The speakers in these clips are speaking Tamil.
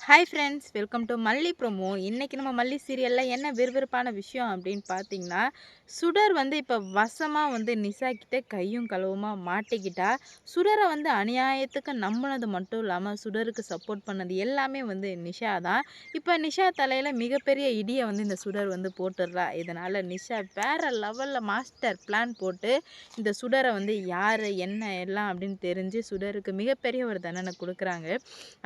ஹாய் ஃப்ரெண்ட்ஸ், வெல்கம் டு மல்லி ப்ரோமோ. இன்றைக்கி நம்ம மல்லி சீரியலில் என்ன விறுவிறுப்பான விஷயம் அப்படின்னு பார்த்தீங்கன்னா, சுடர் வந்து இப்போ வசமாக வந்து நிஷா கிட்ட கையும் களவுமா மாட்டிக்கிட்டா. சுடரை வந்து அநியாயத்துக்கு நம்பினது மட்டும் இல்லாமல் சுடருக்கு சப்போர்ட் பண்ணது எல்லாமே வந்து நிஷா தான். இப்போ நிஷா தலையில் மிகப்பெரிய இடியை வந்து இந்த சுடர் வந்து போட்டுடுறா. இதனால் நிஷா வேறு லெவலில் மாஸ்டர் பிளான் போட்டு இந்த சுடரை வந்து யார் என்ன எல்லாம் அப்படின்னு தெரிஞ்சு சுடருக்கு மிகப்பெரிய ஒரு தண்டனை கொடுக்குறாங்க.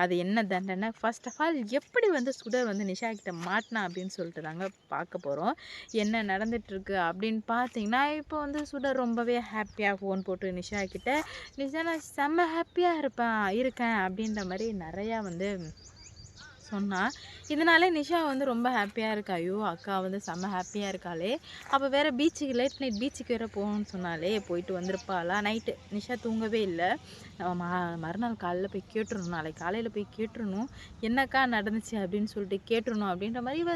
அது என்ன தண்டனை, ஃபர்ஸ்ட் ஆஃப் ஆல் எப்படி வந்து சுடர் வந்து நிஷா கிட்ட மாட்டினா அப்படின்னு சொல்லிட்டு தாங்க பார்க்க போகிறோம். என்ன நடந்துட்டுருக்கு அப்படின்னு பார்த்தீங்கன்னா, இப்போ வந்து சுடர் ரொம்பவே ஹாப்பியாக ஃபோன் போட்டு நிஷா கிட்ட, நிஷா நான் செம்ம ஹாப்பியாக இருக்கேன் அப்படின்ற மாதிரி நிறையா வந்து சொன்னா. இதனாலே நிஷா வந்து ரொம்ப ஹாப்பியாக இருக்கா. ஐயோ அக்கா வந்து செம்ம ஹாப்பியாக இருக்காளே, அப்போ வேறு பீச்சுக்கு லேட் நைட் பீச்சுக்கு வேறு போகணும்னு சொன்னாலே, போயிட்டு வந்திருப்பாளா. நைட்டு நிஷா தூங்கவே இல்லை. மறுநாள் காலையில் போய் கேட்டுருணும், நாளைக்கு காலையில் போய் கேட்டுருணும் என்னக்கா நடந்துச்சு அப்படின்னு சொல்லிட்டு கேட்டுருணும் அப்படின்ற மாதிரி இவ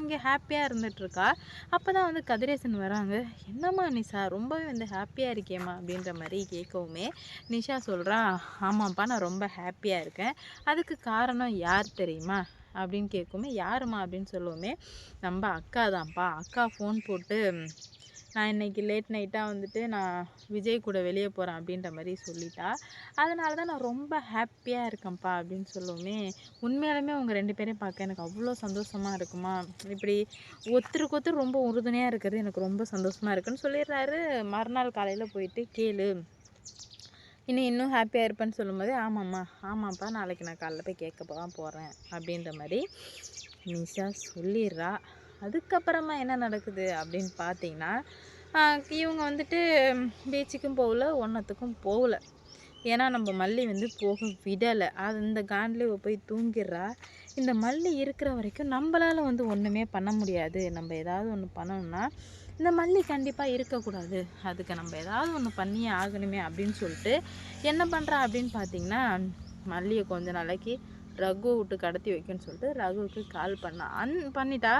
இங்கே ஹாப்பியாக இருந்துகிட்ருக்கா. அப்போ தான் வந்து கதிரேசன் வராங்க. என்னம்மா நிஷா ரொம்பவே வந்து ஹாப்பியாக இருக்கேம்மா அப்படின்ற மாதிரி கேட்கவுமே நிஷா சொல்கிறா, ஆமாப்பா நான் ரொம்ப ஹாப்பியாக இருக்கேன். அதுக்கு காரணம் யார் தெரியுமா அப்படின்னு கேட்குமே, யாருமா அப்படின்னு சொல்லுவோமே, நம்ம அக்கா தான்ப்பா. அக்கா ஃபோன் போட்டு நான் இன்றைக்கி லேட் நைட்டாக வந்துட்டு நான் விஜய் கூட வெளியே போகிறேன் அப்படின்ற மாதிரி சொல்லிட்டா. அதனால தான் நான் ரொம்ப ஹாப்பியாக இருக்கேன்ப்பா அப்படின்னு சொல்லுவோமே, உண்மையாலுமே அவங்க ரெண்டு பேரையும் பார்க்க எனக்கு அவ்வளோ சந்தோஷமாக இருக்குமா. இப்படி ஒருத்தருக்கு ஒருத்தர் ரொம்ப உறுதுணையாக இருக்கிறது எனக்கு ரொம்ப சந்தோஷமாக இருக்குன்னு சொல்லிடுறாரு. மறுநாள் காலையில் போயிட்டு கேளு இன்னும் ஹாப்பியாக இருப்பேன்னு சொல்லும்போது, ஆமாம்ப்பா நாளைக்கு நான் காலைல போய் கேட்க தான் போகிறேன் அப்படின்ற மாதிரி நிஷா சொல்லிடுறா. அதுக்கப்புறமா என்ன நடக்குது அப்படின்னு பார்த்தீங்கன்னா, இவங்க வந்துட்டு பீச்சுக்கும் போகல, ஒன்றத்துக்கும் போகல. ஏன்னா நம்ம மல்லி வந்து போக விடலை. அது இந்த காண்டில் போய் தூங்கிடுறா. இந்த மல்லி இருக்கிற வரைக்கும் நம்மளால் வந்து ஒன்றுமே பண்ண முடியாது. நம்ம ஏதாவது ஒன்று பண்ணணும்னா இந்த மல்லி கண்டிப்பாக இருக்கக்கூடாது, அதுக்கு நம்ம ஏதாவது ஒன்று பண்ணியே ஆகணுமே அப்படின்னு சொல்லிட்டு என்ன பண்ணுறா அப்படின்னு பார்த்தீங்கன்னா, மல்லியை கொஞ்ச நாளைக்கு ரகு விட்டு கடத்தி வைக்கணும்னு சொல்லிட்டு ரகுவுக்கு கால் பண்ணிட்டா.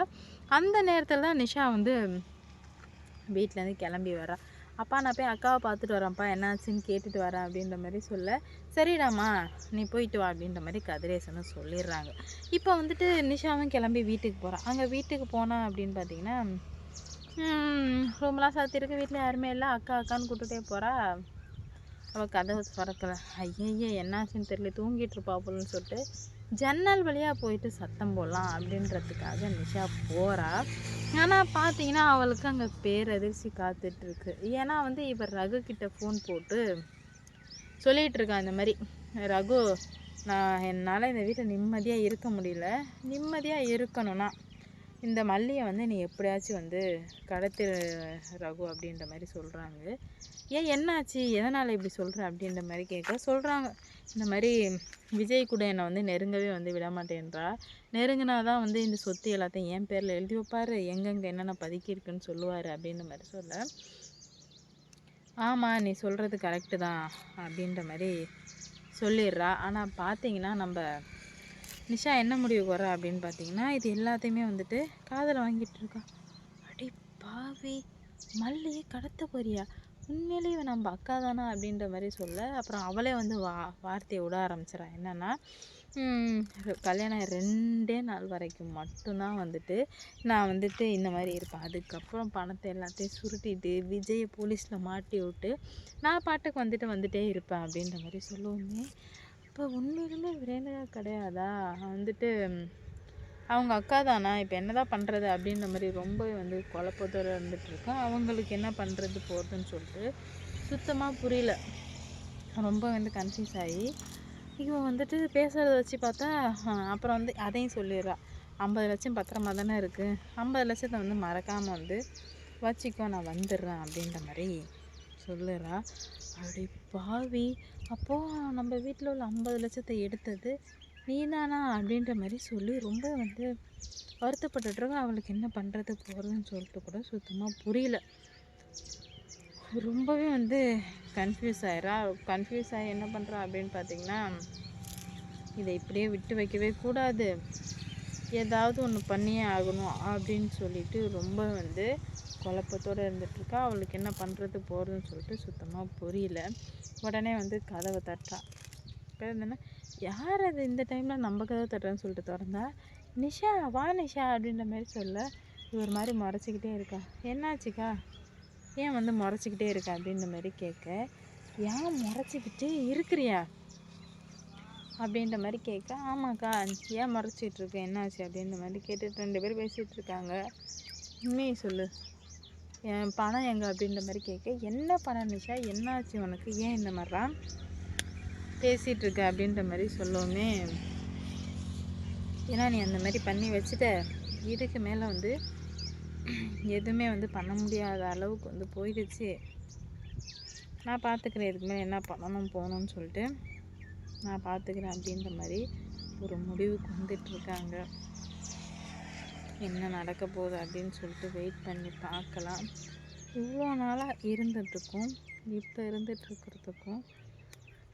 அந்த நேரத்தில் தான் நிஷா வந்து வீட்டிலேருந்து கிளம்பி வரா. அப்பா நான் போய் அக்காவை பார்த்துட்டு வரேன்ப்பா, என்னாச்சுன்னு கேட்டுட்டு வரேன் அப்படின்ற மாதிரி சொல்ல, சரிடாம்மா நீ போயிட்டு வா அப்படின்ற மாதிரி கதிரேசனும் சொல்லிடுறாங்க. இப்போ வந்துட்டு நிஷாவும் கிளம்பி வீட்டுக்கு போகிறான். அங்கே வீட்டுக்கு போனா அப்படின்னு பார்த்தீங்கன்னா, ரூம்லாம் சாத்திருக்கு, வீட்டில் யாருமே இல்லை. அக்கான்னு கூப்பிட்டுட்டே போகிறா. அவள் கதவை திறக்கலை. ஐயய்ய என்னாச்சுன்னு தெரியல, தூங்கிட்டு இருப்பா போலன்னு சொல்லிட்டு ஜன்னல் வழியாக போயிட்டு சத்தம் போடலாம் அப்படின்றதுக்காக நிஷா போகிறா. ஆனால் பார்த்தீங்கன்னா அவளுக்கு அங்கே பேரதிர்ச்சி காத்துட்ருக்கு. ஏன்னா வந்து இவர் ரகு கிட்ட ஃபோன் போட்டு சொல்லிகிட்டு இருக்கா, இந்த மாதிரி ரகு என்னால் இந்த வீட்டில் நிம்மதியாக இருக்க முடியல, நிம்மதியாக இருக்கணும்னா இந்த மல்லியை வந்து நீ எப்படியாச்சும் வந்து கடத்திரு ரகு அப்படின்ற மாதிரி சொல்கிறாங்க. ஏன் என்னாச்சு, எதனால் இப்படி சொல்கிற அப்படின்ற மாதிரி கேட்க சொல்கிறாங்க. இந்த மாதிரி விஜய் கூட என்னை வந்து நெருங்கவே வந்து விட மாட்டேன்றா, நெருங்கினா தான் வந்து இந்த சொத்து எல்லாத்தையும் என் பேரில் எழுதி வைப்பார், எங்கெங்கே என்னென்ன பதுக்கியிருக்குன்னு சொல்லுவார் அப்படின்ற மாதிரி சொல்ல, ஆமாம் நீ சொல்கிறது கரெக்டு தான் அப்படின்ற மாதிரி சொல்லிடுறா. ஆனால் பார்த்தீங்கன்னா நம்ம நிஷா என்ன முடிவுக்கு வர அப்படின்னு பார்த்தீங்கன்னா, இது எல்லாத்தையுமே வந்துட்டு காதில் வாங்கிட்டு இருக்கா. அடி பாவி, மல்லியை கடத்த போறியா, உண்மையிலேயே நம்ம அக்கா தானா அப்படின்ற மாதிரி சொல்ல, அப்புறம் அவளே வந்து வார்த்தையை விட ஆரம்பிச்சிடா. என்னென்னா, கல்யாணம் 2 நாள் வரைக்கும் மட்டும்தான் வந்துட்டு நான் வந்துட்டு இந்த மாதிரி இருப்பேன், அதுக்கப்புறம் பணத்தை எல்லாத்தையும் சுருட்டிட்டு விஜயை போலீஸில் மாட்டி விட்டு நான் பாட்டுக்கு வந்துட்டே இருப்பேன் அப்படின்ற மாதிரி சொல்லுவோமே. இப்போ உண்மையிலுமே விரைந்ததா கிடையாதா, வந்துட்டு அவங்க அக்கா தானா, இப்போ என்ன தான் பண்ணுறது அப்படின்ற மாதிரி ரொம்ப வந்து குழப்பத்தோடு இருந்துகிட்ருக்கேன். அவங்களுக்கு என்ன பண்ணுறது போகிறதுன்னு சொல்லிட்டு சுத்தமாக புரியல. ரொம்ப வந்து கன்ஃபியூஸ் ஆகி இவன் வந்துட்டு பேசுகிறத வச்சு பார்த்தா அப்புறம் வந்து அதையும் சொல்லிடுறா. 50 லட்சம் பத்திரமா தானே இருக்குது, 50 லட்சத்தை வந்து மறக்காமல் வந்து வச்சுக்கோ, நான் வந்துடுறேன் அப்படின்ற மாதிரி சொல்லுறா. அப்படி பாவி, அப்போது நம்ம வீட்டில் உள்ள 50 லட்சத்தை எடுத்தது நீ தானா அப்படின்ற மாதிரி சொல்லி ரொம்ப வந்து வருத்தப்பட்டுட்ருக்க. அவளுக்கு என்ன பண்ணுறது போகிறதுன்னு சொல்லிட்டு கூட சுத்தமாக புரியல. ரொம்பவே வந்து கன்ஃபியூஸ் ஆகி என்ன பண்ணுறா அப்படின்னு பார்த்தீங்கன்னா, இதை இப்படியே விட்டு வைக்கவே கூடாது, ஏதாவது ஒன்று பண்ணியே ஆகணும் அப்படின்னு சொல்லிட்டு ரொம்ப வந்து குழப்பத்தோடு இருந்துகிட்ருக்கா. அவளுக்கு என்ன பண்ணுறது போகிறதுன்னு சொல்லிட்டு சுத்தமாக புரியல. உடனே வந்து கதவை தட்டுறா. பேர் என்ன, யார் அது இந்த டைமில் நம்ம கதவை தட்டுறேன்னு சொல்லிட்டு திறந்தா, நிஷா வா நிஷா அப்படின்ற மாதிரி சொல்ல, ஒரு மாதிரி முறைச்சிக்கிட்டே இருக்கா. என்னாச்சுக்கா, ஏன் வந்து முறைச்சிக்கிட்டே இருக்கா அப்படின்ற மாதிரி கேட்க, ஏன் முறைச்சிக்கிட்டு இருக்கிறியா அப்படின்ற மாதிரி கேட்க, ஆமாக்கா ஏன் முறைச்சிட்டு இருக்க என்னாச்சு அப்படின்ற மாதிரி கேட்டுட்டு 2 பேரும் பேசிகிட்டு இருக்காங்க. உண்மையை சொல்லு, என் பணம் எங்கே அப்படின்ற மாதிரி கேட்க, என்ன பணம் நிஷா, என்னாச்சு உனக்கு, ஏன் இந்த மாதிரிலாம் பேசிகிட்டு இருக்க அப்படின்ற மாதிரி சொல்லவுமே, ஏன்னா நீ அந்த மாதிரி பண்ணி வச்சுட்ட, இதுக்கு மேலே வந்து எதுவுமே வந்து பண்ண முடியாத அளவுக்கு வந்து போயிடுச்சு, நான் பார்த்துக்கிறேன், இதுக்கு மேலே என்ன பண்ணணும் போகணும்னு சொல்லிட்டு நான் பார்த்துக்கிறேன் அப்படின்ற மாதிரி ஒரு முடிவுக்கு வந்துட்டுருக்காங்க. என்ன நடக்க போகுது அப்படின்னு சொல்லிட்டு வெயிட் பண்ணி பார்க்கலாம். இவ்வளோ நாளாக இருந்ததுக்கும் இப்போ இருந்துகிட்ருக்கிறதுக்கும்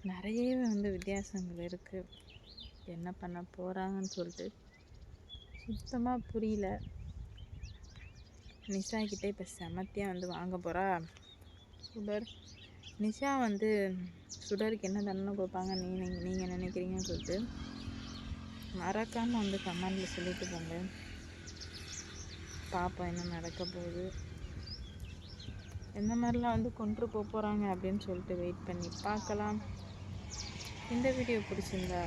நிறையவே வந்து வித்தியாசங்கள் இருக்குது. என்ன பண்ண போகிறாங்கன்னு சொல்லிட்டு சுத்தமாக புரியல. நிஷா கிட்டே இப்போ செமத்தியாக வந்து வாங்க போகிறா சுடர். நிஷா வந்து சுடருக்கு என்ன தண்டனை கொடுப்பாங்க நீங்கள் நினைக்கிறீங்கன்னு சொல்லிட்டு மறக்காமல் வந்து கமெண்டில் சொல்லிட்டு போங்க. பார்ப்போம் என்ன நடக்க போகுது, எந்த மாதிரிலாம் வந்து கொண்டு போகிறாங்க அப்படின்னு சொல்லிட்டு வெயிட் பண்ணி பார்க்கலாம். இந்த வீடியோ பிடிச்சிருந்தா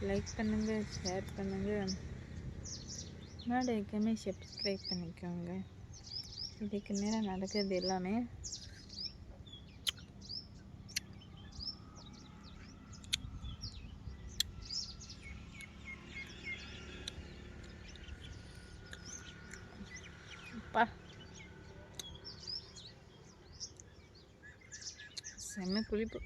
லைக் பண்ணுங்கள், ஷேர் பண்ணுங்கள், மறக்காம சப்ஸ்கிரைப் பண்ணிக்கோங்க. இதுக்கு மேலே நடக்கிறது எல்லாமே செம்ம புளிப்பு.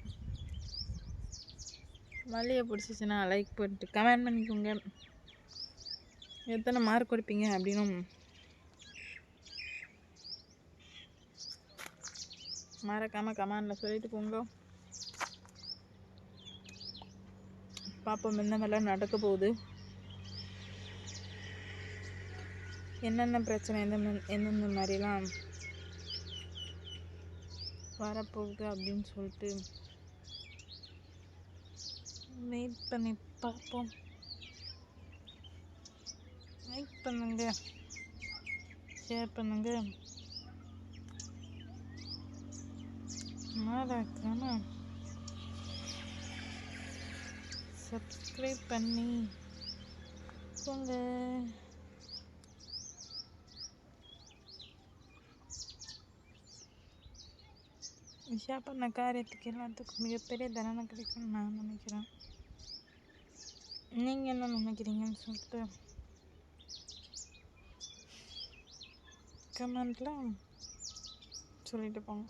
மல்லியை பிடிச்சிச்சின்னா லைக் பண்ணிட்டு கமெண்ட் பண்ணிக்கோங்க. எத்தனை மார்க் கொடுப்பீங்க அப்படின்னும் மறக்காமல் கமெண்டில் சொல்லிட்டு போங்க. பாப்போம் என்ன மாதிரிலாம் நடக்க போகுது, என்னென்ன பிரச்சனை, எந்தெந்த மாதிரிலாம் வரப்போகுது அப்படின்னு சொல்லிட்டு வெயிட் பண்ணி பார்ப்போம். லைக் பண்ணுங்க, ஷேர் பண்ணுங்க, மறக்காம சப்ஸ்கிரைப் பண்ணி போங்க. நிஷா பண்ண காரியத்துக்கு எல்லாத்துக்கும் மிகப்பெரிய தண்டனை கிடைக்கும்னு நான் நினைக்கிறேன். நீங்கள் என்ன நினைக்கிறீங்கன்னு சொல்லிட்டு கமெண்ட்டில் சொல்லிட்டு போங்க.